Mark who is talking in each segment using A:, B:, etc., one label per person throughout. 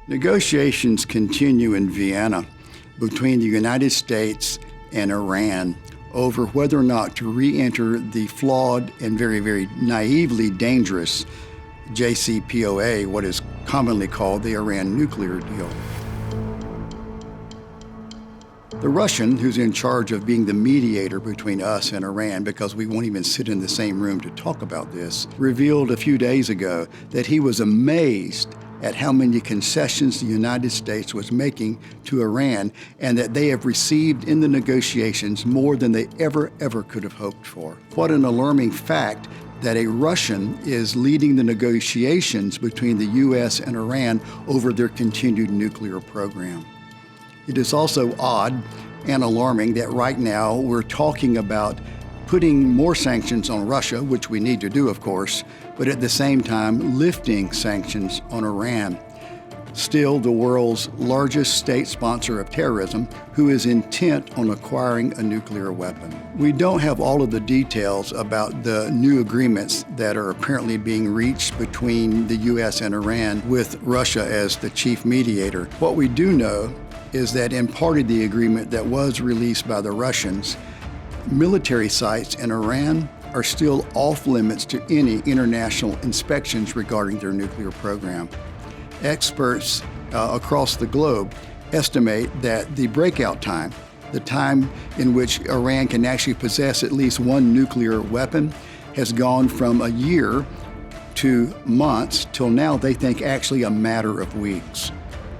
A: Negotiations continue in Vienna between the United States and Iran over whether or not to re-enter the flawed and very, very naively dangerous JCPOA, what is commonly called the Iran nuclear deal. The Russian, who's in charge of being the mediator between us and Iran, because we won't even sit in the same room to talk about this, revealed a few days ago that he was amazed at how many concessions the United States was making to Iran, and that they have received in the negotiations more than they ever could have hoped for. What an alarming fact that a Russian is leading the negotiations between the U.S. and Iran over their continued nuclear program. It is also odd and alarming that right now we're talking about putting more sanctions on Russia, which we need to do, of course, but at the same time lifting sanctions on Iran, still the world's largest state sponsor of terrorism, who is intent on acquiring a nuclear weapon. We don't have all of the details about the new agreements that are apparently being reached between the U.S. and Iran, with Russia as the chief mediator. What we do know is that in part of the agreement that was released by the Russians, military sites in Iran are still off limits to any international inspections regarding their nuclear program. Experts across the globe estimate that the breakout time, the time in which Iran can actually possess at least one nuclear weapon, has gone from a year to months till now they think actually a matter of weeks.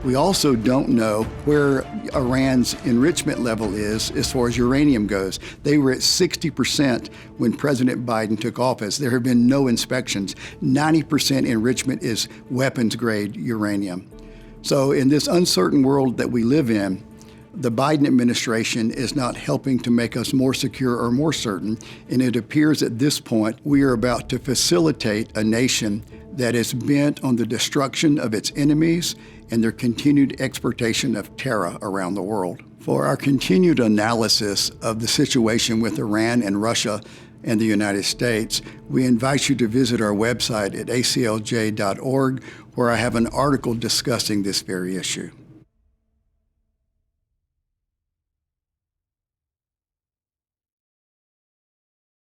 A: We also don't know where Iran's enrichment level is as far as uranium goes. They were at 60% when President Biden took office. There have been no inspections. 90% enrichment is weapons-grade uranium. So in this uncertain world that we live in, the Biden administration is not helping to make us more secure or more certain, and it appears at this point we are about to facilitate a nation that is bent on the destruction of its enemies and their continued exportation of terror around the world. For our continued analysis of the situation with Iran and Russia and the United States, we invite you to visit our website at aclj.org, where I have an article discussing this very issue.